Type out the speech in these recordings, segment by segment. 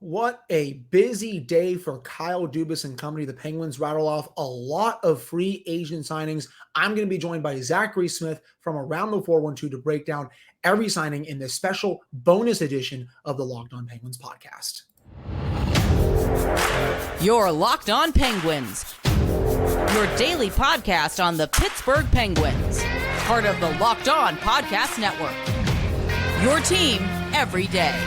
What a busy day for Kyle Dubas and company. The Penguins rattle off a lot of free agent signings. I'm going to be joined by Zachary Smith from around the 412 to break down every signing in this special bonus edition of the Locked On Penguins podcast. You're Locked On Penguins, your daily podcast on the Pittsburgh Penguins, part of the Locked On Podcast Network. Your team every day.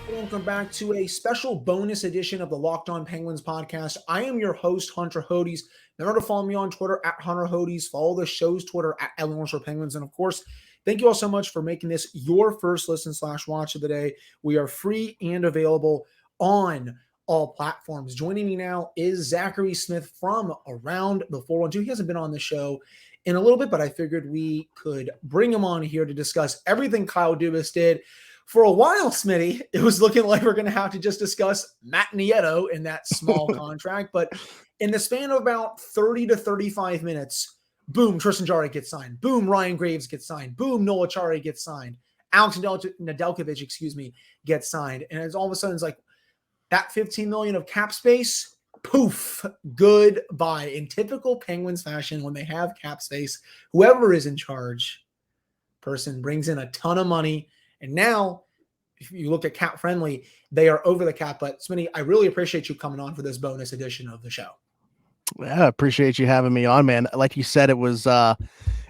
Welcome back to a special bonus edition of the Locked On Penguins podcast. I am your host, Hunter Hodes. Remember to follow me on Twitter at Hunter Hodes. Follow the show's Twitter at Eleanor Penguins. And of course, thank you all so much for making this your first listen / watch of the day. We are free and available on all platforms. Joining me now is Zachary Smith from around the 412. He hasn't been on the show in a little bit, but I figured we could bring him on here to discuss everything Kyle Dubas did. For a while, Smitty, it was looking like we're going to have to just discuss Matt Nieto in that small contract. But in the span of about 30 to 35 minutes, boom, Tristan Jarry gets signed. Boom, Ryan Graves gets signed. Boom, Noah Chari gets signed. Alex Nedeljkovic, gets signed. And it's all of a sudden, it's like that $15 million of cap space, poof, goodbye. In typical Penguins fashion, when they have cap space, whoever is in charge, person brings in a ton of money. And now, if you look at Cap Friendly, they are over the cap. But Smitty, I really appreciate you coming on for this bonus edition of the show. Yeah, appreciate you having me on, man. Like you said, it was a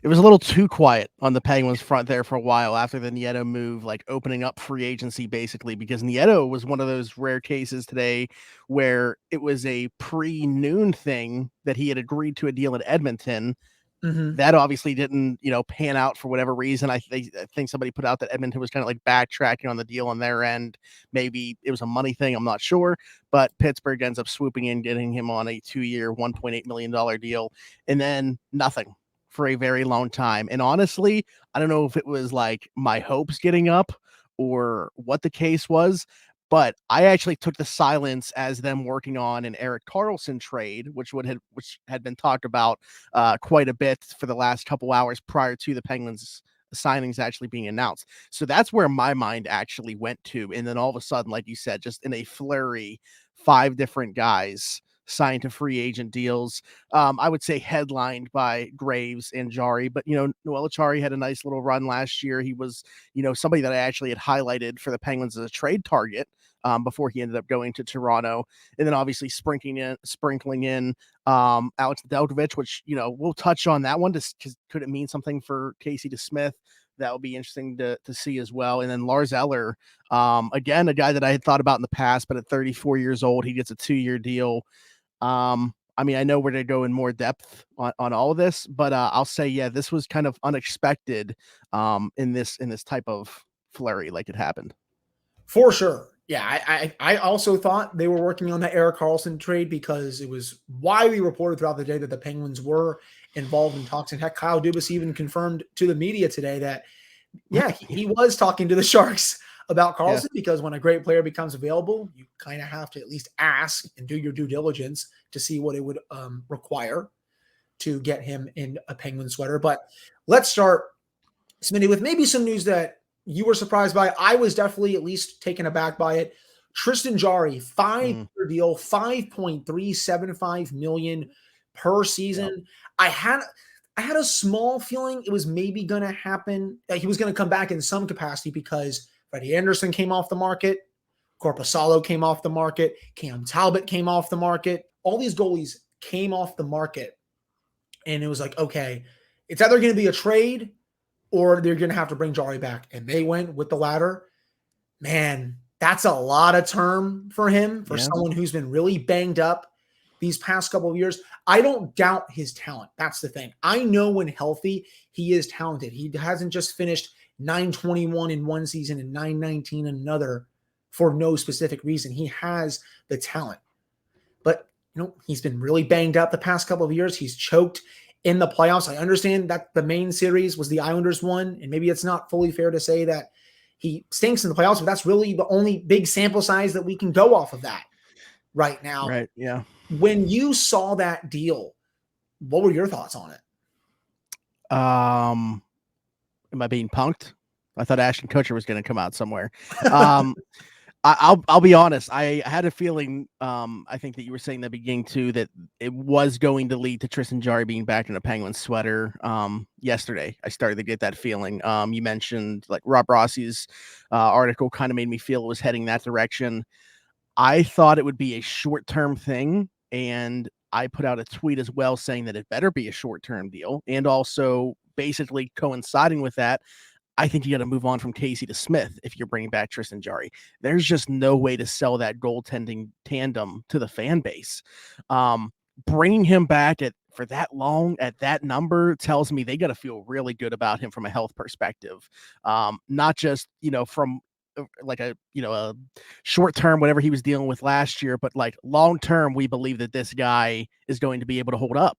little too quiet on the Penguins front there for a while after the Nieto move, like opening up free agency basically, because Nieto was one of those rare cases today where it was a pre-noon thing that he had agreed to a deal in Edmonton. Mm-hmm. That obviously didn't, pan out for whatever reason. I think somebody put out that Edmonton was kind of like backtracking on the deal on their end. Maybe it was a money thing. I'm not sure, but Pittsburgh ends up swooping in, getting him on a 2-year, $1.8 million deal, and then nothing for a very long time. And honestly, I don't know if it was like my hopes getting up or what the case was, but I actually took the silence as them working on an Erik Karlsson trade, which had been talked about quite a bit for the last couple hours prior to the Penguins signings actually being announced. So that's where my mind actually went to. And then all of a sudden, like you said, just in a flurry, 5 different guys signed to free agent deals. I would say headlined by Graves and Jarry, but Noah Chari had a nice little run last year. He was, somebody that I actually had highlighted for the Penguins as a trade target before he ended up going to Toronto. And then obviously sprinkling in Alex Nedeljkovic, which, we'll touch on that one because could it mean something for Casey DeSmith? That would be interesting to see as well. And then Lars Eller, again, a guy that I had thought about in the past, but at 34 years old, he gets a 2-year deal. I know we're going to go in more depth on all of this, but I'll say, yeah, this was kind of unexpected in this type of flurry like it happened. For sure. Yeah, I also thought they were working on the Erik Karlsson trade because it was widely reported throughout the day that the Penguins were involved in talks. And heck, Kyle Dubas even confirmed to the media today that, yeah, he was talking to the Sharks about Karlsson because when a great player becomes available, you kind of have to at least ask and do your due diligence to see what it would require to get him in a Penguin sweater. But let's start, Smitty, with maybe some news that you were surprised by. I was definitely at least taken aback by it. Tristan Jarry, 5-year deal, $5.375 million per season. Yep. I had a small feeling it was maybe going to happen. He was going to come back in some capacity because Freddie Anderson came off the market. Korpisalo came off the market. Cam Talbot came off the market. All these goalies came off the market. And it was like, okay, it's either going to be a trade or they're going to have to bring Jarry back. And they went with the latter. Man, that's a lot of term for him, for someone who's been really banged up these past couple of years. I don't doubt his talent. That's the thing. I know when healthy, he is talented. He hasn't just finished .921 in one season and .919 in another for no specific reason. He has the talent. But, he's been really banged up the past couple of years. He's choked in the playoffs. I understand that the main series was the Islanders one, and maybe it's not fully fair to say that he stinks in the playoffs, but that's really the only big sample size that we can go off of that right now. Right, yeah. When you saw that deal, what were your thoughts on it? Am I being punked? I thought Ashton Kutcher was going to come out somewhere. I'll be honest. I had a feeling. I think that you were saying in the beginning too that it was going to lead to Tristan Jarry being back in a Penguin sweater. Yesterday I started to get that feeling. You mentioned like Rob Rossi's article kind of made me feel it was heading that direction. I thought it would be a short-term thing, and I put out a tweet as well saying that it better be a short-term deal, and also basically coinciding with that, I think you got to move on from Casey to Smith if you're bringing back Tristan Jarry. There's just no way to sell that goaltending tandem to the fan base. Bringing him back for that long at that number tells me they got to feel really good about him from a health perspective, not just from like a short term whatever he was dealing with last year, but like long term we believe that this guy is going to be able to hold up.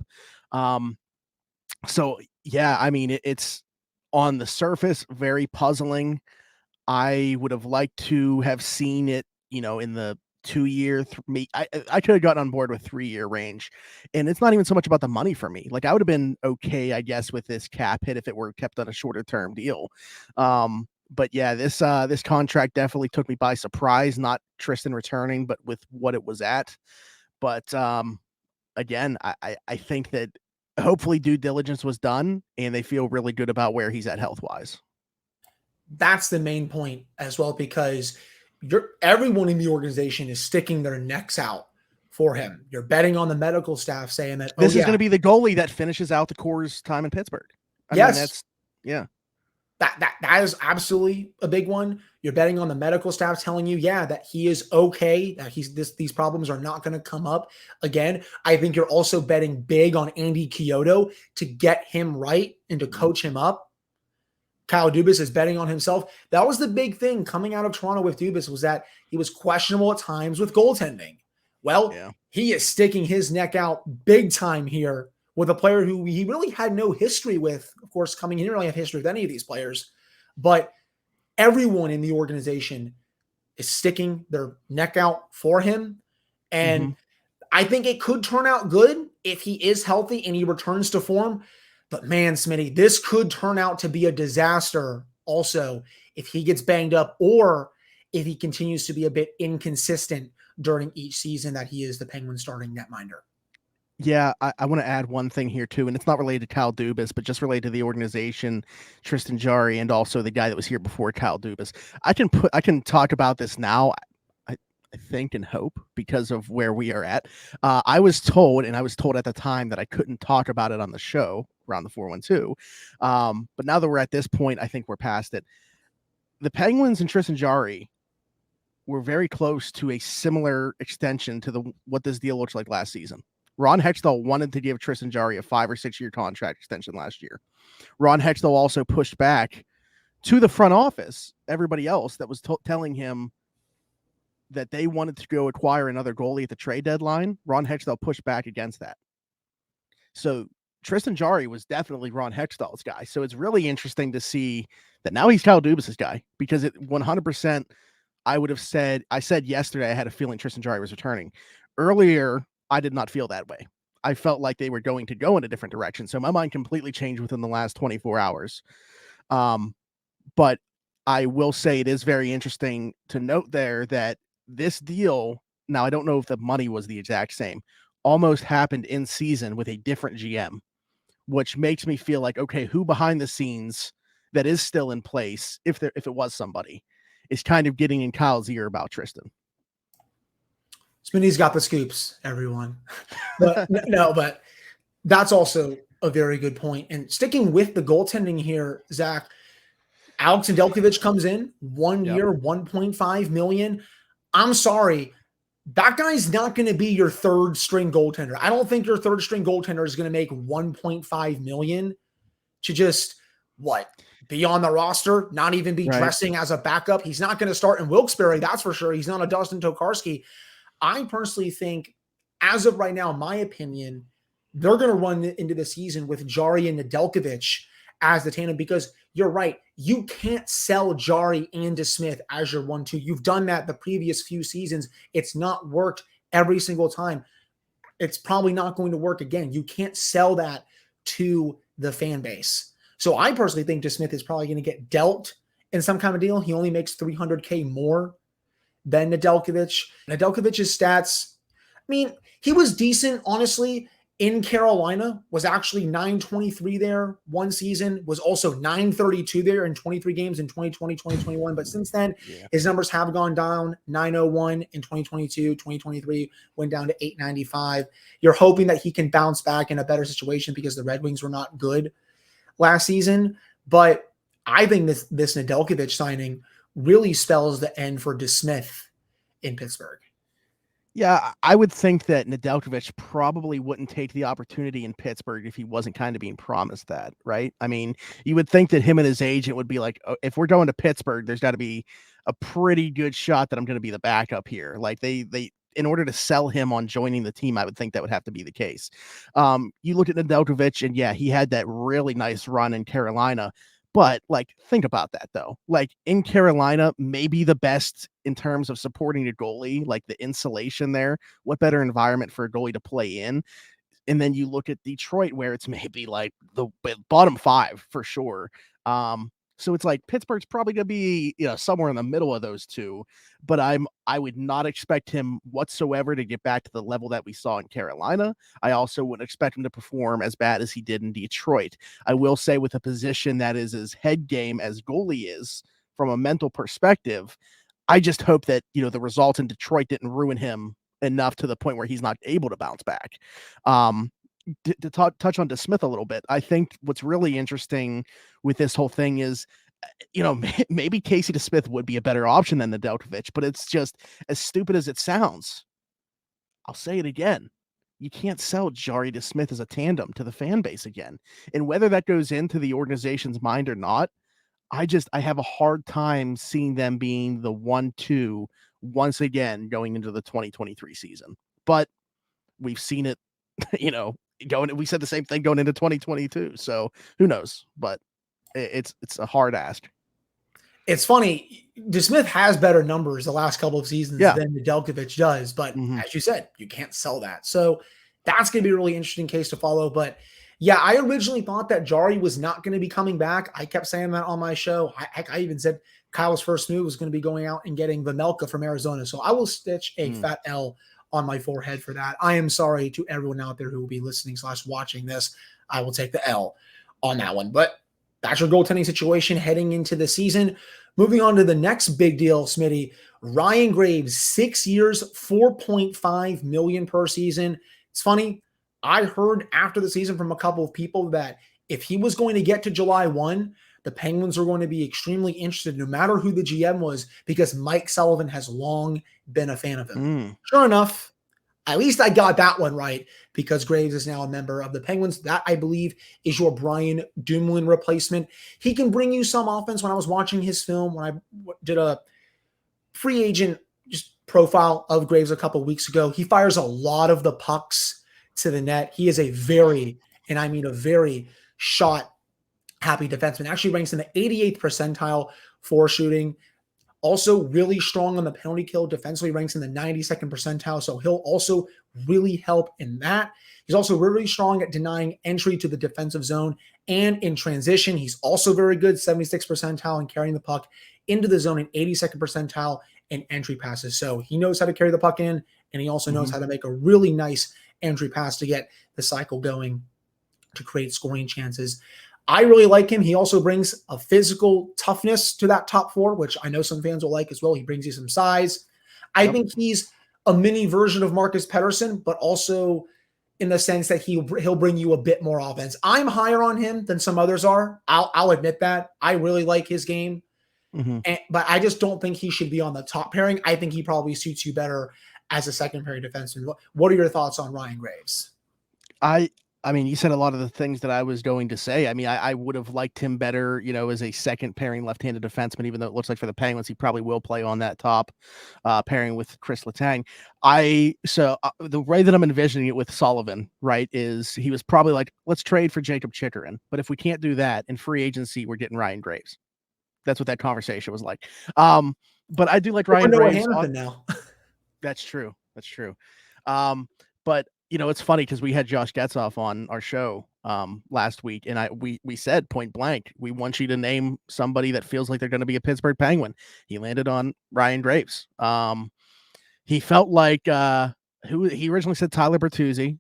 So yeah, I mean it's on the surface very puzzling. I would have liked to have seen it in the 2-year I could have gotten on board with 3-year range, and it's not even so much about the money for me. Like I would have been okay I guess with this cap hit if it were kept on a shorter term deal. But yeah, this contract definitely took me by surprise, not Tristan returning, but with what it was at. But again, I think that hopefully due diligence was done and they feel really good about where he's at health-wise. That's the main point as well, because everyone in the organization is sticking their necks out for him. You're betting on the medical staff saying that this is going to be the goalie that finishes out the core's time in Pittsburgh. I mean, that's That is absolutely a big one. You're betting on the medical staff telling you, that he is okay, that these problems are not going to come up again. I think you're also betting big on Andy Chiodo to get him right and to coach him up. Kyle Dubas is betting on himself. That was the big thing coming out of Toronto with Dubas, was that he was questionable at times with goaltending. Well, he is sticking his neck out big time here with a player who he really had no history with. Of course, coming in, he didn't really have history with any of these players, but everyone in the organization is sticking their neck out for him. And I think it could turn out good if he is healthy and he returns to form. But man, Smitty, this could turn out to be a disaster also if he gets banged up or if he continues to be a bit inconsistent during each season that he is the Penguins starting netminder. Yeah, I want to add one thing here too, and it's not related to Kyle Dubas, but just related to the organization, Tristan Jarry, and also the guy that was here before Kyle Dubas. I can talk about this now, I think and hope, because of where we are at. I was told at the time that I couldn't talk about it on the show around the 412. But now that we're at this point, I think we're past it. The Penguins and Tristan Jarry were very close to a similar extension to what this deal looks like last season. Ron Hextall wanted to give Tristan Jarry a 5 or 6 year contract extension last year. Ron Hextall also pushed back to the front office, everybody else that was telling him that they wanted to go acquire another goalie at the trade deadline. Ron Hextall pushed back against that. So Tristan Jarry was definitely Ron Hextall's guy. So it's really interesting to see that now he's Kyle Dubas' guy, because it 100%, I said yesterday I had a feeling Tristan Jarry was returning. Earlier, I did not feel that way. I felt like they were going to go in a different direction. So my mind completely changed within the last 24 hours. But I will say it is very interesting to note there that this deal, now I don't know if the money was the exact same, almost happened in season with a different GM, which makes me feel like, okay, who behind the scenes that is still in place, if it was somebody, is kind of getting in Kyle's ear about Tristan. Smitty's got the scoops, everyone. But but that's also a very good point. And sticking with the goaltending here, Zach, Alex Nedeljkovic comes in 1 year, $1.5 million. I'm sorry, that guy's not going to be your third string goaltender. I don't think your third string goaltender is going to make $1.5 million to just be on the roster, not even be dressing as a backup. He's not going to start in Wilkes-Barre, that's for sure. He's not a Dustin Tokarski. I personally think, as of right now, my opinion, they're going to run into the season with Jarry and Nedeljkovic as the tandem, because you're right. You can't sell Jarry and DeSmith as your 1-2. You've done that the previous few seasons. It's not worked every single time. It's probably not going to work again. You can't sell that to the fan base. So I personally think DeSmith is probably going to get dealt in some kind of deal. He only makes $300K more than Nedeljkovic. Nedeljkovic's stats, I mean, he was decent, honestly, in Carolina, was actually .923 there one season, was also .932 there in 23 games in 2020, 2021. But since then, his numbers have gone down. .901 in 2022, 2023 went down to .895. You're hoping that he can bounce back in a better situation because the Red Wings were not good last season. But I think this Nedeljkovic signing really spells the end for DeSmith in Pittsburgh. Yeah, I would think that Nedeljkovic probably wouldn't take the opportunity in Pittsburgh if he wasn't kind of being promised that, right? I mean, you would think that him and his agent would be like, oh, if we're going to Pittsburgh, there's got to be a pretty good shot that I'm going to be the backup here. Like they in order to sell him on joining the team, I would think that would have to be the case. You look at Nedeljkovic, and yeah, he had that really nice run in Carolina. But like, think about that though. Like in Carolina, maybe the best in terms of supporting a goalie, like the insulation there. What better environment for a goalie to play in? And then you look at Detroit, where it's maybe like the bottom 5 for sure. So it's like Pittsburgh's probably going to be, somewhere in the middle of those two, but I would not expect him whatsoever to get back to the level that we saw in Carolina. I also wouldn't expect him to perform as bad as he did in Detroit. I will say with a position that is as head game as goalie is from a mental perspective, I just hope that, the results in Detroit didn't ruin him enough to the point where he's not able to bounce back. To touch on DeSmith a little bit, I think what's really interesting with this whole thing is, maybe Casey DeSmith would be a better option than Nedeljkovic, but it's just as stupid as it sounds. I'll say it again. You can't sell Jarry DeSmith as a tandem to the fan base again. And whether that goes into the organization's mind or not, I have a hard time seeing them being the 1-2 once again going into the 2023 season. But we've seen it, we said the same thing going into 2022. So who knows? But it's a hard ask. It's funny. DeSmith has better numbers the last couple of seasons than Nedeljkovic does, but as you said, you can't sell that. So that's going to be a really interesting case to follow. But yeah, I originally thought that Jarry was not going to be coming back. I kept saying that on my show. I even said Kyle's first move was going to be going out and getting Vejmelka from Arizona. So I will stitch a fat L on my forehead for that. I am sorry to everyone out there who will be listening / watching this. I will take the L on that one. But that's your goaltending situation heading into the season. Moving on to the next big deal, Smitty. Ryan Graves, 6 years, $4.5 million per season. It's funny. I heard after the season from a couple of people that if he was going to get to July 1, the Penguins were going to be extremely interested, no matter who the GM was, because Mike Sullivan has long been a fan of him. Sure enough, at least I got that one right, because Graves is now a member of the Penguins. That, I believe, is your Brian Dumoulin replacement. He can bring you some offense. When I was watching his film, when I did a free agent profile of Graves a couple of weeks ago, he fires a lot of the pucks to the net. He is a very, and I mean a very, shot-happy defenseman. Actually ranks in the 88th percentile for shooting. Also really strong on the penalty kill. Defensively ranks in the 92nd percentile, so he'll also really help in that. He's also really strong at denying entry to the defensive zone and in transition. He's also very good, 76th percentile in carrying the puck into the zone and 82nd percentile in entry passes. So he knows how to carry the puck in, and he also knows how to make a really nice entry pass to get the cycle going to create scoring chances. I really like him. He also brings a physical toughness to that top four, which I know some fans will like as well. He brings you some size. I think he's a mini version of Marcus Pettersson, but also in the sense that he'll bring you a bit more offense. I'm higher on him than some others are. I'll admit that. I really like his game, but I just don't think he should be on the top pairing. I think he probably suits you better as a second pairing defenseman. What are your thoughts on Ryan Graves? I mean, you said a lot of the things that I was going to say. I mean, I would have liked him better, as a second pairing left-handed defenseman, even though it looks like for the Penguins, he probably will play on that top pairing with Chris Letang. The way that I'm envisioning it with Sullivan, right, is he was probably like, let's trade for Jacob Chikrin. But if we can't do that in free agency, we're getting Ryan Graves. That's what that conversation was like. But I do like Ryan Graves. Hamilton now. That's true. But It's funny because we had Josh Getzoff on our show last week, and we said point blank, we want you to name somebody that feels like they're going to be a Pittsburgh Penguin. He landed on Ryan Graves. He felt like who he originally said Tyler Bertuzzi,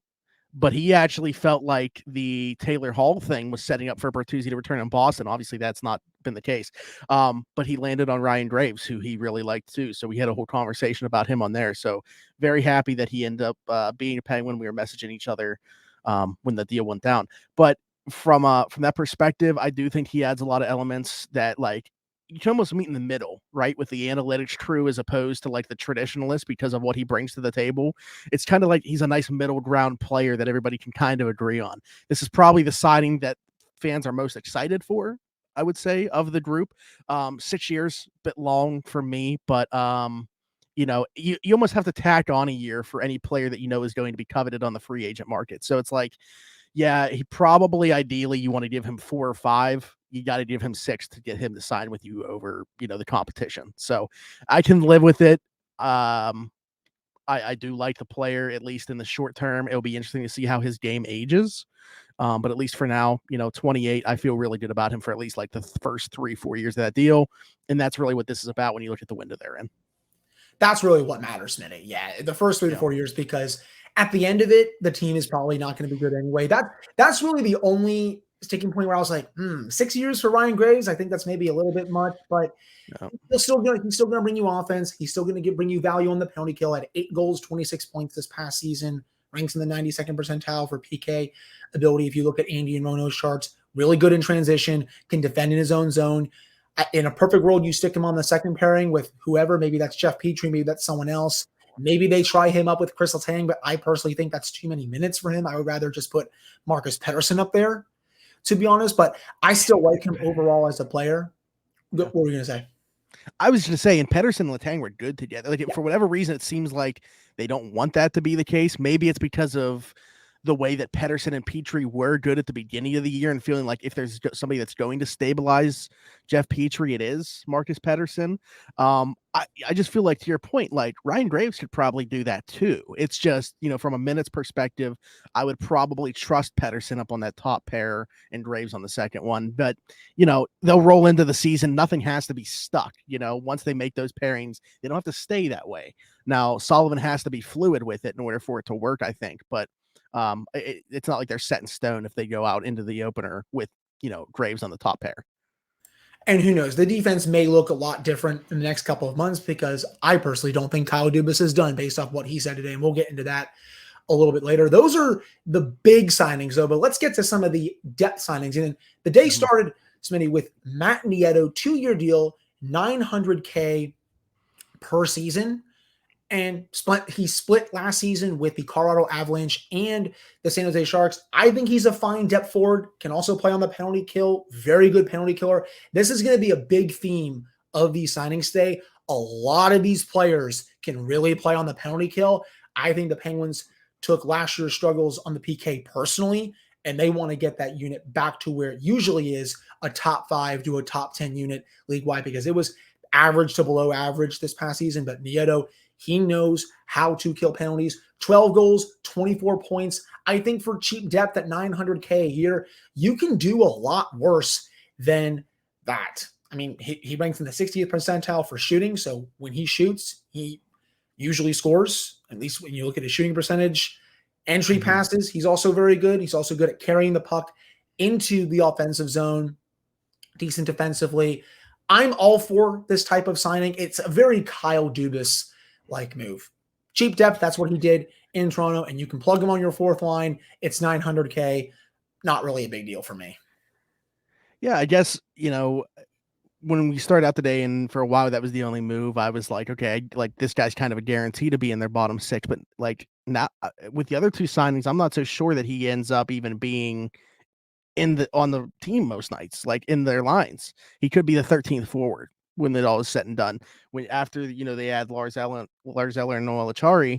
but he actually felt like the Taylor Hall thing was setting up for Bertuzzi to return in Boston. Obviously, that's not been the case. But he landed on Ryan Graves, who he really liked too. So we had a whole conversation about him on there. So very happy that he ended up being a Penguin. We were messaging each other when the deal went down. But from that perspective, I do think he adds a lot of elements that you can almost meet in the middle, right? With the analytics crew as opposed to like the traditionalist because of what he brings to the table. It's kind of like he's a nice middle ground player that everybody can kind of agree on. This is probably the signing that fans are most excited for, I would say, of the group. 6 years, a bit long for me, but you almost have to tack on a year for any player that is going to be coveted on the free agent market. So it's like, yeah, he probably ideally you want to give him 4 or 5. You got to give him 6 to get him to sign with you over, the competition. So I can live with it. I do like the player, at least in the short term. It'll be interesting to see how his game ages. But at least for now, 28, I feel really good about him for at least like the first 3-4 years of that deal. And that's really what this is about when you look at the window they're in. That's really what matters, Smitty. Yeah, the first 3 to 4 years, because at the end of it, the team is probably not going to be good anyway. That's really the only sticking point where I was like, 6 years for Ryan Graves. I think that's maybe a little bit much, but he's still going to bring you offense. He's still going to bring you value on the penalty kill. At 8 goals, 26 points this past season, ranks in the 92nd percentile for PK ability. If you look at Andy and Rono's charts, really good in transition, can defend in his own zone. In a perfect world, you stick him on the second pairing with whoever. Maybe that's Jeff Petrie. Maybe that's someone else. Maybe they try him up with Chris Letang, but I personally think that's too many minutes for him. I would rather just put Marcus Pettersson up there, to be honest. But I still like him overall as a player. What were you going to say? I was going to say, and Pettersson and Letang were good together. For whatever reason, it seems like they don't want that to be the case. Maybe it's because of the way that Pettersson and Petrie were good at the beginning of the year and feeling like if there's somebody that's going to stabilize Jeff Petrie, it is Marcus Pettersson. I just feel like, to your point, like Ryan Graves could probably do that too. It's just, from a minutes perspective, I would probably trust Pettersson up on that top pair and Graves on the second one. But, they'll roll into the season. Nothing has to be stuck. Once they make those pairings, they don't have to stay that way. Now, Sullivan has to be fluid with it in order for it to work, I think. But it's not like they're set in stone if they go out into the opener with, Graves on the top pair. And who knows? The defense may look a lot different in the next couple of months, because I personally don't think Kyle Dubas is done based off what he said today. And we'll get into that a little bit later. Those are the big signings, though. But let's get to some of the depth signings. And the day started, Smitty, with Matt Nieto, 2-year deal, $900K per season. And he split last season with the Colorado Avalanche and the San Jose Sharks. I think he's a fine depth forward, can also play on the penalty kill, very good penalty killer. This is going to be a big theme of these signings today. A lot of these players can really play on the penalty kill. I think the Penguins took last year's struggles on the PK personally, and they want to get that unit back to where it usually is, a top 5 to a top 10 unit league-wide, because it was average to below average this past season. But Nieto, he knows how to kill penalties. 12 goals, 24 points. I think for cheap depth at $900K a year, you can do a lot worse than that. I mean, he ranks in the 60th percentile for shooting. So when he shoots, he usually scores, at least when you look at his shooting percentage. Entry passes, he's also very good. He's also good at carrying the puck into the offensive zone, decent defensively. I'm all for this type of signing. It's a very Kyle Dubas-like move. Cheap depth, that's what he did in Toronto, and you can plug him on your fourth line. It's $900K. Not really a big deal for me. Yeah, I guess, when we started out today, and for a while that was the only move, I was like, okay, like this guy's kind of a guarantee to be in their bottom 6. But like now with the other 2 signings, I'm not so sure that he ends up even being on the team most nights, like in their lines. He could be the 13th forward when it all is said and done. When after they add Lars Eller and Noel Acciari,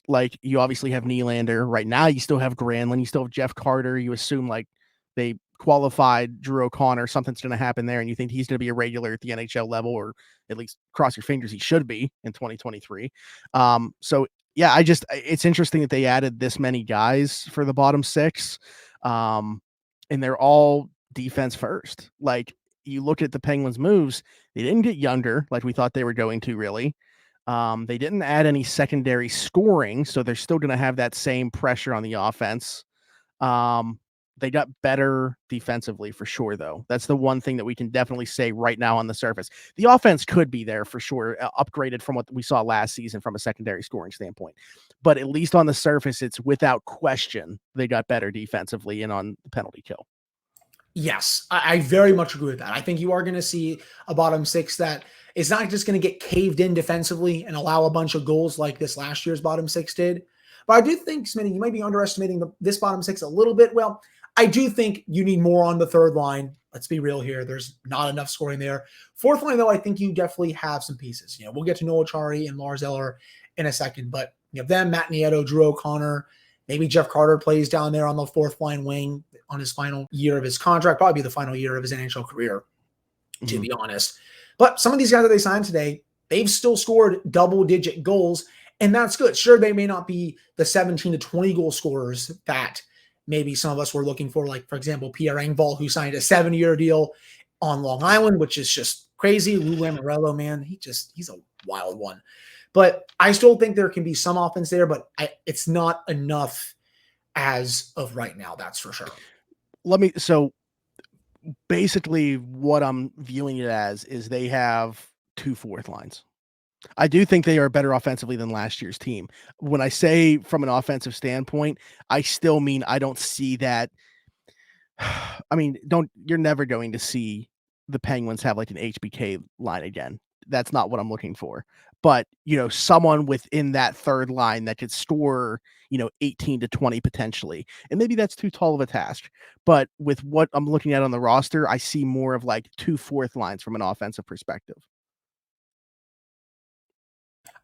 like you obviously have Nylander right now. You still have Granlund. You still have Jeff Carter. You assume like they qualified Drew O'Connor. Something's going to happen there, and you think he's going to be a regular at the NHL level, or at least cross your fingers he should be in 2023. So yeah, it's interesting that they added this many guys for the bottom six. And they're all defense first. Like, you look at the Penguins moves, they didn't get younger like we thought they were going to, really. They didn't add any secondary scoring, so they're still going to have that same pressure on the offense. They got better defensively for sure, though. That's the one thing that we can definitely say right now on the surface. The offense could be there for sure, upgraded from what we saw last season from a secondary scoring standpoint. But at least on the surface, it's without question they got better defensively and on the penalty kill. Yes, I very much agree with that. I think you are going to see a bottom six that is not just going to get caved in defensively and allow a bunch of goals like this last year's bottom six did. But I do think, Smitty, you might be underestimating this bottom six a little bit. Well, I do think you need more on the third line. Let's be real here. There's not enough scoring there. Fourth line, though, I think you definitely have some pieces. We'll get to Noah Jarry and Lars Eller in a second, but them, Matt Nieto, Drew O'Connor, maybe Jeff Carter plays down there on the fourth line wing on his final year of his contract, probably the final year of his NHL career, to be honest. But some of these guys that they signed today, they've still scored double-digit goals, and that's good. Sure, they may not be the 17 to 20 goal scorers that maybe some of us were looking for, like, for example, Pierre Engvall, who signed a 7-year deal on Long Island, which is just crazy. Lou Lamoriello, man, he's a wild one. But I still think there can be some offense there, but it's not enough as of right now, that's for sure. So basically what I'm viewing it as is they have 2 fourth lines. I do think they are better offensively than last year's team. When I say from an offensive standpoint, I still mean I don't see that. I mean, you're never going to see the Penguins have like an HBK line again. That's not what I'm looking for. But, someone within that third line that could score, 18 to 20 potentially. And maybe that's too tall of a task. But with what I'm looking at on the roster, I see more of like 2 fourth lines from an offensive perspective.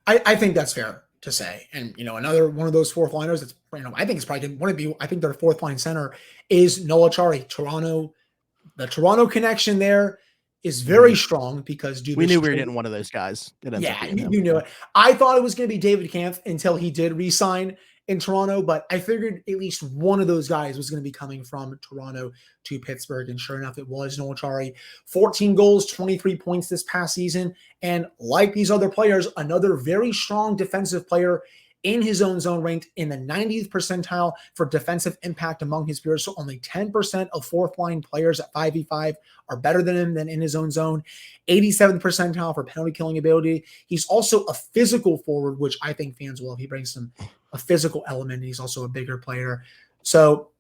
I think that's fair to say. And, another one of those fourth liners that's, I think it's probably going to be, I think their fourth line center is Noah Jarry. The Toronto connection there is very strong because Dubas, we knew we were getting one of those guys. Yeah, you knew it. I thought it was going to be David Kampf until he did re-sign in Toronto, but I figured at least one of those guys was going to be coming from Toronto to Pittsburgh, and sure enough, it was Noah Jarry. 14 goals, 23 points this past season, and like these other players, another very strong defensive player in his own zone, ranked in the 90th percentile for defensive impact among his peers. So only 10% of fourth line players at 5v5 are better than him than in his own zone. 87th percentile for penalty killing ability. He's also a physical forward, which I think fans will. He brings a physical element. He's also a bigger player. So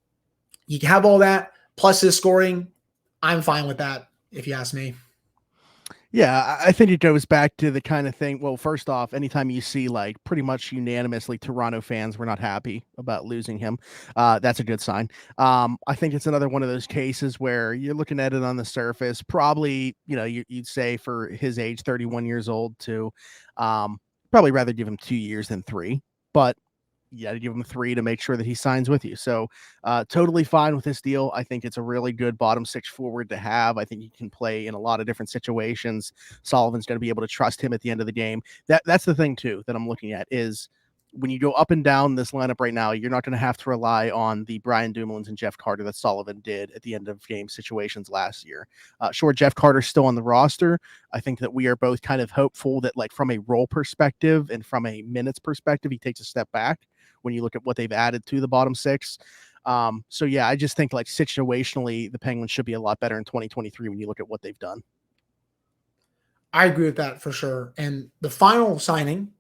you have all that plus his scoring. I'm fine with that, if you ask me. Yeah, I think it goes back to the kind of thing. Well, first off, anytime you see like pretty much unanimously Toronto fans were not happy about losing him, that's a good sign. I think it's another one of those cases where you're looking at it on the surface. Probably, you'd say for his age, 31 years old, to probably rather give him 2 years than 3. But you got to give him 3 to make sure that he signs with you. So totally fine with this deal. I think it's a really good bottom 6 forward to have. I think he can play in a lot of different situations. Sullivan's going to be able to trust him at the end of the game. That's the thing too, that I'm looking at is when you go up and down this lineup right now, you're not going to have to rely on the Brian Dumoulins and Jeff Carter that Sullivan did at the end of game situations last year. Sure, Jeff Carter's still on the roster. I think that we are both kind of hopeful that like from a role perspective and from a minutes perspective, he takes a step back when you look at what they've added to the bottom 6. So yeah, I just think like situationally, the Penguins should be a lot better in 2023 when you look at what they've done. I agree with that for sure. And the final signing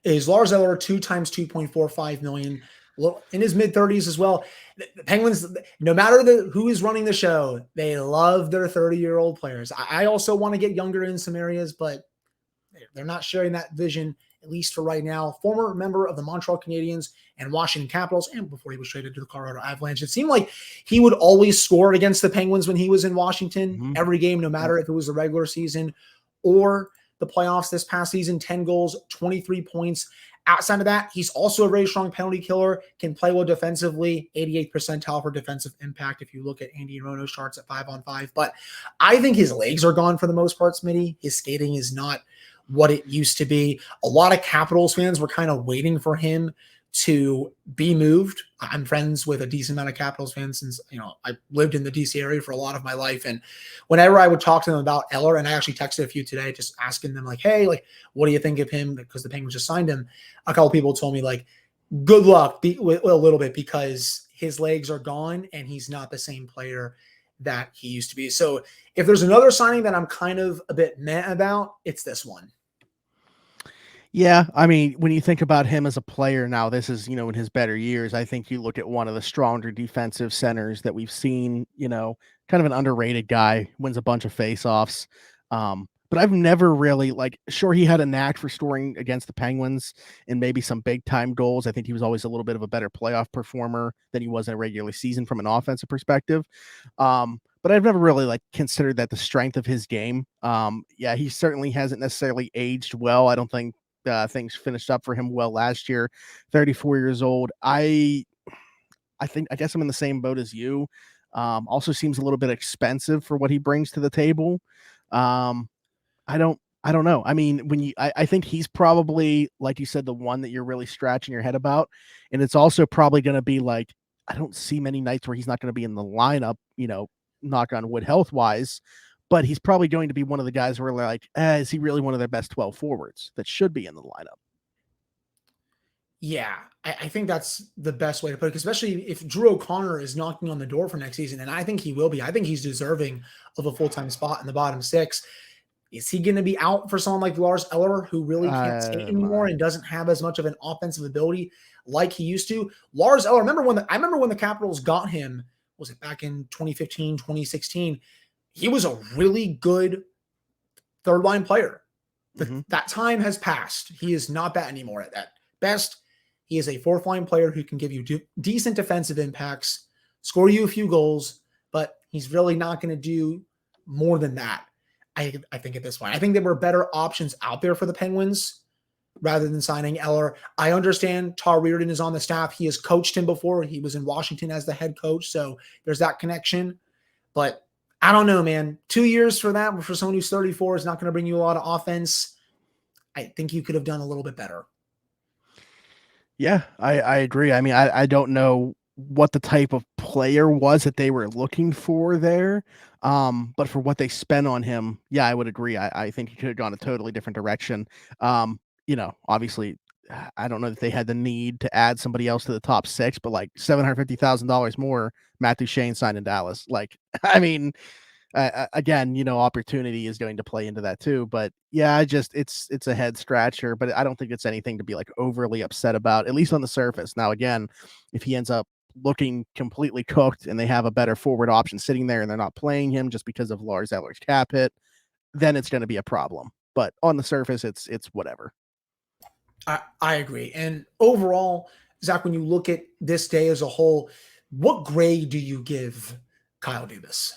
is Lars Eller, 2 times $2.45 million, in his mid-30s as well. The Penguins, no matter who is running the show, they love their 30-year-old players. I also want to get younger in some areas, but they're not sharing that vision, at least for right now. Former member of the Montreal Canadiens and Washington Capitals, and before he was traded to the Colorado Avalanche, it seemed like he would always score against the Penguins when he was in Washington, every game, no matter if it was the regular season or the playoffs this past season. 10 goals, 23 points. Outside of that, he's also a very strong penalty killer, can play well defensively, 88th percentile for defensive impact if you look at Andy Rono's charts at 5-on-5. But I think his legs are gone for the most part, Smitty. His skating is not what it used to be. A lot of Capitals fans were kind of waiting for him to be moved. I'm friends with a decent amount of Capitals fans since, I lived in the DC area for a lot of my life. And whenever I would talk to them about Eller, and I actually texted a few today, just asking them like, hey, like, what do you think of him? Because the Penguins just signed him. A couple people told me like, good luck with a little bit because his legs are gone and he's not the same player that he used to be. So if there's another signing that I'm kind of a bit meh about, it's this one. Yeah, I mean, when you think about him as a player now, this is, in his better years. I think you look at one of the stronger defensive centers that we've seen, kind of an underrated guy, wins a bunch of faceoffs. But I've never really sure, he had a knack for scoring against the Penguins and maybe some big time goals. I think he was always a little bit of a better playoff performer than he was in a regular season from an offensive perspective. But I've never really considered that the strength of his game. Yeah, he certainly hasn't necessarily aged well. I don't think things finished up for him well last year. 34 years old. I guess I'm in the same boat as you. Also seems a little bit expensive for what he brings to the table. I don't know. I mean, I think he's probably, like you said, the one that you're really scratching your head about. And it's also probably going to be I don't see many nights where he's not going to be in the lineup, knock on wood health wise, but he's probably going to be one of the guys where is he really one of their best 12 forwards that should be in the lineup? Yeah, I think that's the best way to put it, especially if Drew O'Connor is knocking on the door for next season, and I think he will be. I think he's deserving of a full-time spot in the bottom six. Is he going to be out for someone like Lars Eller, who really can't skate anymore and doesn't have as much of an offensive ability like he used to? Lars Eller, I remember when the Capitals got him, was it back in 2015, 2016? He was a really good third-line player. That time has passed. He is not that anymore at that. Best, he is a fourth-line player who can give you decent defensive impacts, score you a few goals, but he's really not going to do more than that. I think at this point, I think there were better options out there for the Penguins rather than signing Eller. I understand Tar Reardon is on the staff. He has coached him before. He was in Washington as the head coach, so there's that connection. But I don't know, man. 2 years for that, for someone who's 34, is not going to bring you a lot of offense. I think you could have done a little bit better. Yeah, I agree. I mean, I don't know what the type of player was that they were looking for there. But for what they spent on him, yeah, I would agree. I think he could have gone a totally different direction. Obviously, I don't know that they had the need to add somebody else to the top six, but $750,000 more, Matt Duchene signed in Dallas. I mean, again, opportunity is going to play into that too. But yeah, it's a head scratcher, but I don't think it's anything to be overly upset about, at least on the surface. Now, again, if he ends up looking completely cooked and they have a better forward option sitting there and they're not playing him just because of Lars Eller's cap hit, then it's going to be a problem. But on the surface, it's whatever. I agree. And overall, Zach, when you look at this day as a whole, what grade do you Kyle Dubas?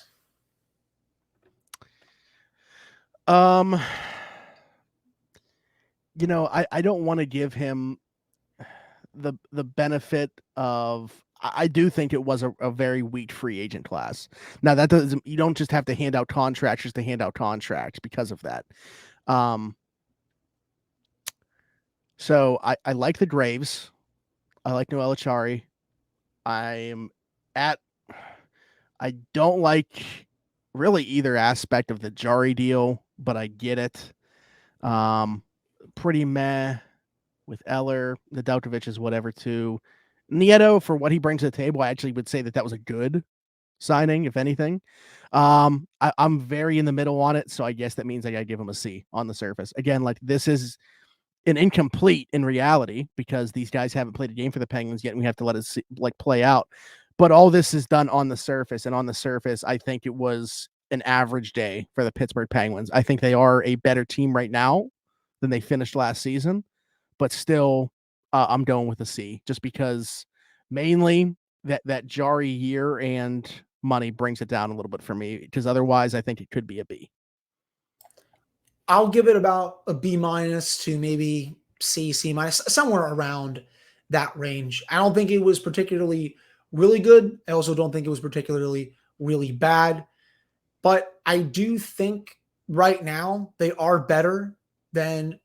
I don't want to give him the benefit of, I do think it was a very weak free agent class. Now that doesn't, you don't just have to hand out contracts just to hand out contracts because of that. So I like the Graves. I like Noel Achari. I don't like really either aspect of the Jarry deal, but I get it. Pretty meh with Eller. Nedeljkovic is whatever too. Nieto, for what he brings to the table, I actually would say that was a good signing, if anything. I'm very in the middle on it, so I guess that means I gotta give him a C on the surface. Again, this is an incomplete in reality because these guys haven't played a game for the Penguins yet, and we have to let it play out. But all this is done on the surface, and on the surface, I think it was an average day for the Pittsburgh Penguins. I think they are a better team right now than they finished last season, but still, I'm going with a C just because mainly that Jarry year and money brings it down a little bit for me, because otherwise I think it could be a B. I'll give it about a B- to maybe C minus, somewhere around that range. I don't think it was particularly really good. I also don't think it was particularly really bad, but I do think right now they are better than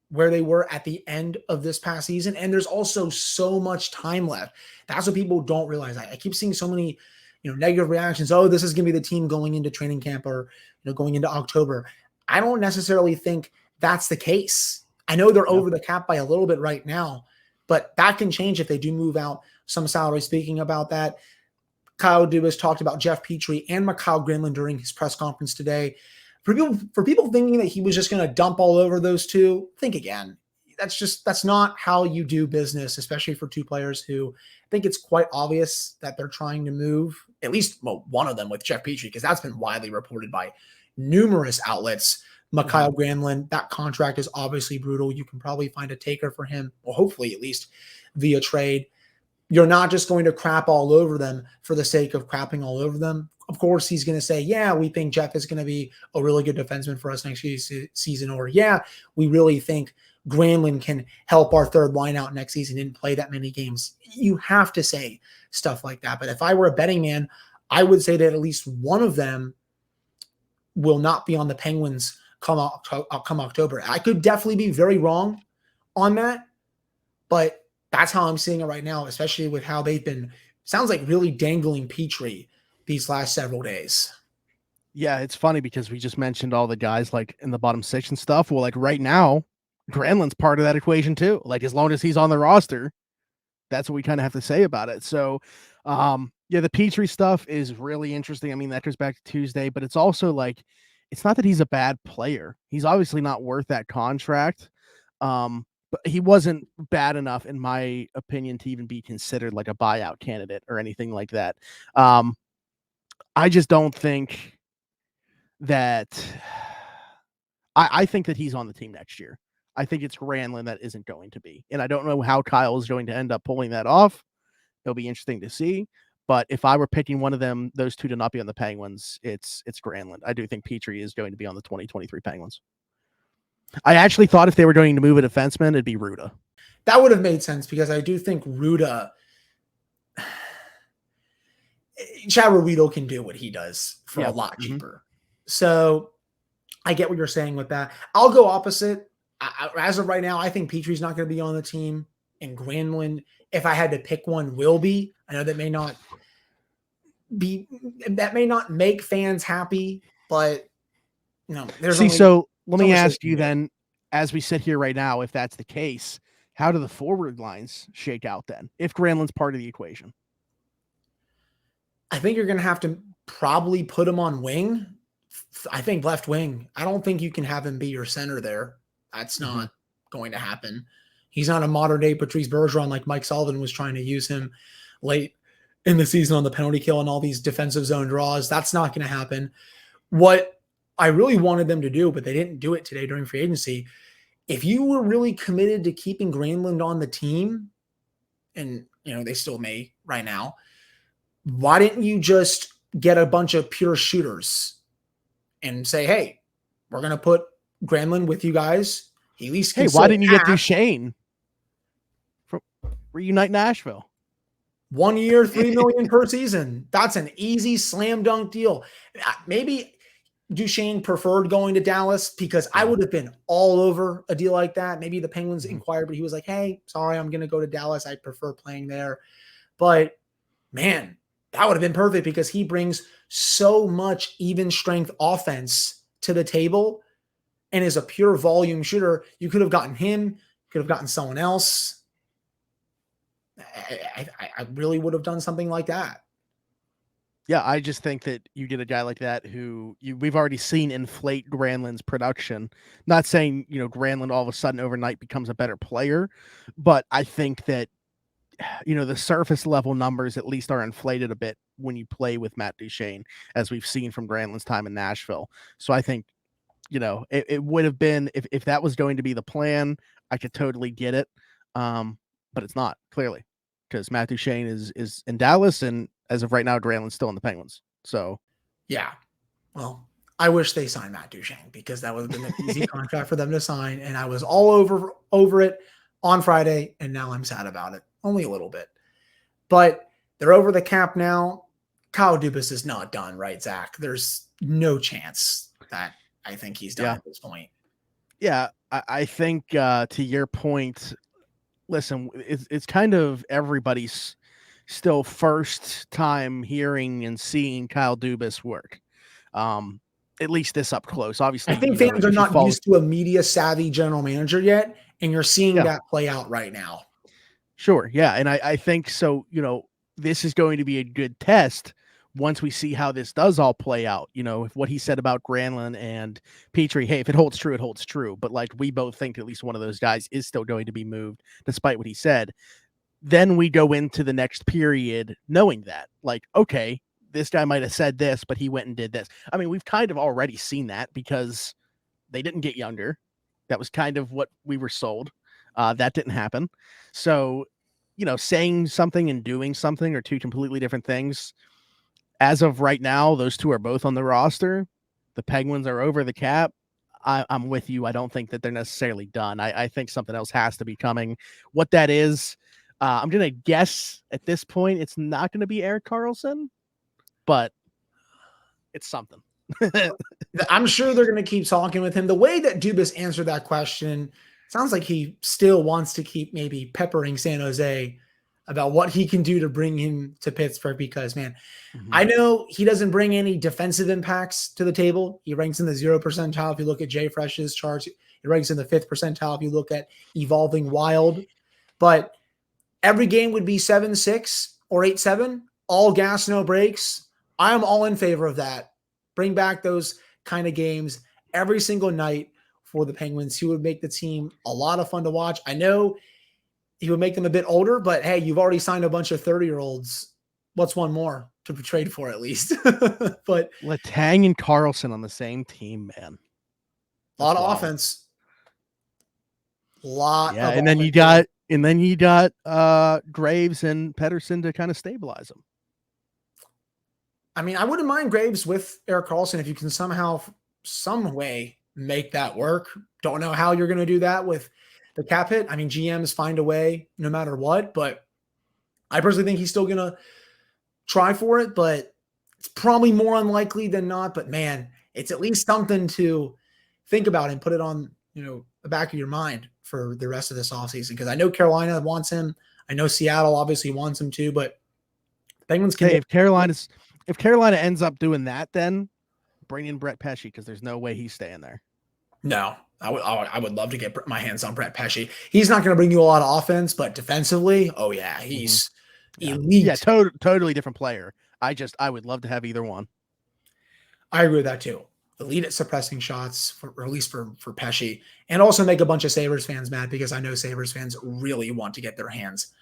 where they were at the end of this past season. And there's also so much time left. That's what people don't realize. I keep seeing so many, negative reactions. Oh, this is going to be the team going into training camp or, going into October. I don't necessarily think that's the case. I know they're over the cap by a little bit right now, but that can change if they do move out some salary. Speaking about that, Kyle Dubas talked about Jeff Petrie and Mikhail Granlund during his press conference today. For people thinking that he was just going to dump all over those two, think again. That's not how you do business, especially for two players who I think it's quite obvious that they're trying to move, at least one of them with Jeff Petrie, because that's been widely reported by numerous outlets. Mikhail Granlund, that contract is obviously brutal. You can probably find a taker for him, or hopefully at least via trade. You're not just going to crap all over them for the sake of crapping all over them. Of course, he's going to say, yeah, we think Jeff is going to be a really good defenseman for us next season. Or, yeah, we really think Granlund can help our third line out next season and play that many games. You have to say stuff like that. But if I were a betting man, I would say that at least one of them will not be on the Penguins come October. I could definitely be very wrong on that, but that's how I'm seeing it right now, especially with how they've been, sounds like really dangling Petrie these last several days. Yeah, it's funny because we just mentioned all the guys like in the bottom six and stuff. Well, like right now, Granlund's part of that equation too. Like as long as he's on the roster, that's what we kind of have to say about it. So, the Petrie stuff is really interesting. I mean, that goes back to Tuesday, but it's also like, it's not that he's a bad player. He's obviously not worth that contract. But he wasn't bad enough, in my opinion, to even be considered like a buyout candidate or anything like that. I just don't think that I think that he's on the team next year. I think it's Granlund that isn't going to be. And I don't know how Kyle is going to end up pulling that off. It'll be interesting to see. But if I were picking one of them, those two to not be on the Penguins, it's Granlund. I do think Petrie is going to be on the 2023 Penguins. I actually thought if they were going to move a defenseman, it'd be Ruda. That would have made sense because I do think Ruda, Chad Rueda can do what he does for a lot cheaper. So I get what you're saying with that. I'll go opposite. As of right now, I think Petrie's not going to be on the team, and Granlund, if I had to pick one, will be. I know that may not make fans happy, but let me ask you then, as we sit here right now, if that's the case, how do the forward lines shake out then, if Granlund's part of the equation? I think you're going to have to probably put him on wing. I think left wing. I don't think you can have him be your center there. That's not going to happen. He's not a modern day Patrice Bergeron like Mike Sullivan was trying to use him late in the season on the penalty kill and all these defensive zone draws. That's not going to happen. What I really wanted them to do, but they didn't do it today during free agency. If you were really committed to keeping Granlund on the team, and they still may right now, why didn't you just get a bunch of pure shooters and say, hey, we're going to put Granlund with you guys. He at least why didn't you get Duchesne from reunite Nashville? 1 year, $3 million per season. That's an easy slam dunk deal. Maybe Duchesne preferred going to Dallas because I would have been all over a deal like that. Maybe the Penguins inquired, but he was like, hey, sorry, I'm going to go to Dallas. I prefer playing there. But man, that would have been perfect because he brings so much even strength offense to the table and is a pure volume shooter. You could have gotten him, could have gotten someone else. I really would have done something like that. Yeah, I just think that you get a guy like that who we've already seen inflate Granlund's production. Not saying, Granlund all of a sudden overnight becomes a better player, but I think that, the surface level numbers at least are inflated a bit when you play with Matt Duchesne, as we've seen from Granlund's time in Nashville. So I think, it would have been, if that was going to be the plan, I could totally get it. But it's not, clearly, because Matt Duchesne is in Dallas, and as of right now, Granlund's still in the Penguins. So, yeah. Well, I wish they signed Matt Duchesne because that would have been an easy contract for them to sign, and I was all over it on Friday, and now I'm sad about it. Only a little bit. But they're over the cap now. Kyle Dubas is not done, right, Zach? There's no chance that I think he's done at this point. Yeah, I think to your point, listen, it's kind of everybody's still first time hearing and seeing Kyle Dubas work. At least this up close. I Obviously, think fans are if you not follow, used to a media savvy general manager yet, and you're seeing yeah, that play out right now. sure, yeah, and I think so. This is going to be a good test once we see how this does all play out. If what he said about Granlund and Petrie, hey, if it holds true, it holds true. But like we both think at least one of those guys is still going to be moved, despite what he said. Then we go into the next period knowing that, like, okay, this guy might have said this, but he went and did this. I mean, we've kind of already seen that because they didn't get younger. That was kind of what we were sold. That didn't happen. So, saying something and doing something are two completely different things. As of right now, those two are both on the roster. The Penguins are over the cap. I'm with you. I don't think that they're necessarily done. I think something else has to be coming. What that is, I'm going to guess at this point it's not going to be Erik Karlsson, but it's something. I'm sure they're going to keep talking with him. The way that Dubas answered that question sounds like he still wants to keep maybe peppering San Jose about what he can do to bring him to Pittsburgh because, man, I know he doesn't bring any defensive impacts to the table. He ranks in the 0 percentile. If you look at Jay Fresh's charts, he ranks in the 5th percentile. If you look at Evolving Wild, but every game would be 7-6 or 8-7, all gas, no breaks. I am all in favor of that. Bring back those kind of games every single night for the Penguins. He would make the team a lot of fun to watch. I know he would make them a bit older, but hey, you've already signed a bunch of 30-year-olds. What's one more to trade for at least? But Letang and Karlsson on the same team, man. A lot of offense. And then you got Graves and Pettersson to kind of stabilize them. I mean, I wouldn't mind Graves with Erik Karlsson if you can somehow, some way make that work. Don't know how you're going to do that with the cap hit. I mean, GMs find a way no matter what, but I personally think he's still going to try for it, but it's probably more unlikely than not. But man, it's at least something to think about and put it on, the back of your mind for the rest of this offseason. Because I know Carolina wants him. I know Seattle obviously wants him too, but the Penguins can. Hey, if Carolina ends up doing that, then bring in Brett Pesce because there's no way he's staying there. No, I would love to get my hands on Brett Pesce. He's not going to bring you a lot of offense, but defensively, oh yeah, he's elite. Yeah, totally different player. I would love to have either one. I agree with that too. Elite at suppressing shots, or at least for Pesce, and also make a bunch of Sabres fans mad because I know Sabres fans really want to get their hands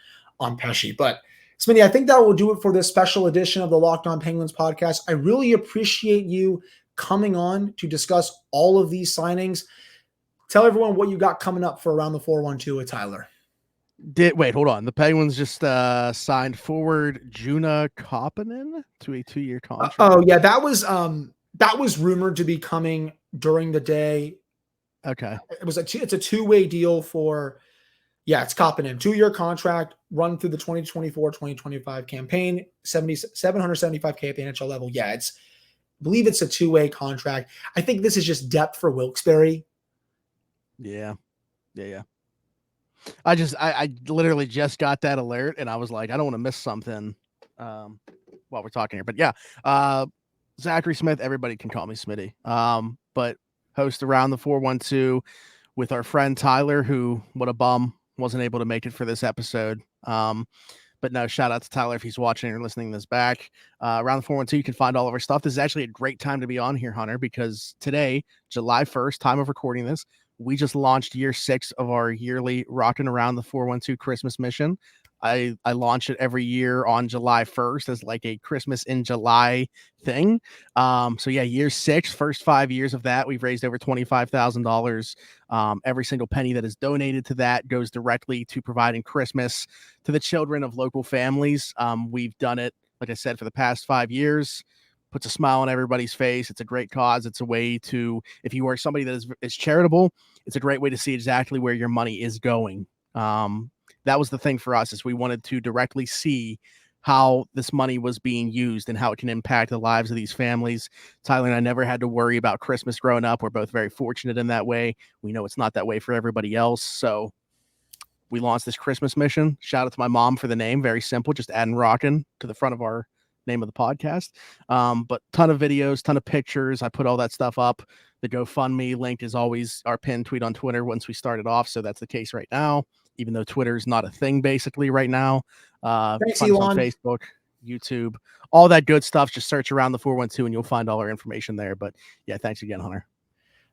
on Pesce. But Smitty, I think that will do it for this special edition of the Locked On Penguins podcast. I really appreciate you coming on to discuss all of these signings. Tell everyone what you got coming up for Around the 412 with Tyler. Wait, hold on. The Penguins just signed forward Juna Koppinen to a 2-year contract. Oh yeah, that was rumored to be coming during the day. Okay, it's a two-way deal for. Yeah, it's Koppinen, 2-year contract, run through the 2024-2025 campaign, 775K at the NHL level. Yeah, I believe it's a 2-way contract. I think this is just depth for Wilkes-Barre. Yeah. I literally just got that alert, and I was like, I don't want to miss something while we're talking here. But yeah, Zachary Smith, everybody can call me Smitty. But host Around the 412 with our friend Tyler, who, what a bum, wasn't able to make it for this episode. But no, shout out to Tyler if he's watching or listening to this back. Around the 412, you can find all of our stuff. This is actually a great time to be on here, Hunter, because today, July 1st, time of recording this, we just launched year 6 of our yearly Rockin' Around the 412 Christmas mission. I launch it every year on July 1st as like a Christmas in July thing. So yeah, year 6, first 5 years of that, we've raised over $25,000. Every single penny that is donated to that goes directly to providing Christmas to the children of local families. We've done it, like I said, for the past 5 years. Puts a smile on everybody's face. It's a great cause. It's a way to, if you are somebody that is charitable, it's a great way to see exactly where your money is going. That was the thing for us, is we wanted to directly see how this money was being used and how it can impact the lives of these families. Tyler and I never had to worry about Christmas growing up. We're both very fortunate in that way. We know it's not that way for everybody else. So we launched this Christmas mission. Shout out to my mom for the name. Very simple. Just adding rockin' to the front of our name of the podcast. But ton of videos, ton of pictures. I put all that stuff up. The GoFundMe link is always our pinned tweet on Twitter once we started off. So that's the case right now, even though Twitter is not a thing basically right now. Thanks, Find us Elon. on Facebook, YouTube, all that good stuff. Just search around the 412 and you'll find all our information there. But yeah, thanks again, Hunter.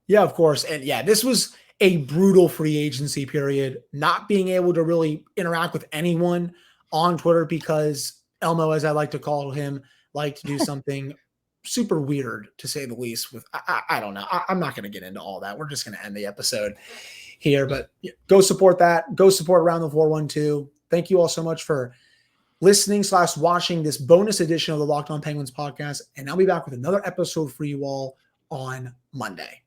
Yeah, of course. And yeah, this was a brutal free agency period, not being able to really interact with anyone on Twitter because Elmo, as I like to call him, liked to do something super weird, to say the least. With I don't know. I'm not going to get into all that. We're just going to end the episode here, but go support that. Go support Around the 412. Thank you all so much for listening/watching this bonus edition of the Locked On Penguins podcast. And I'll be back with another episode for you all on Monday.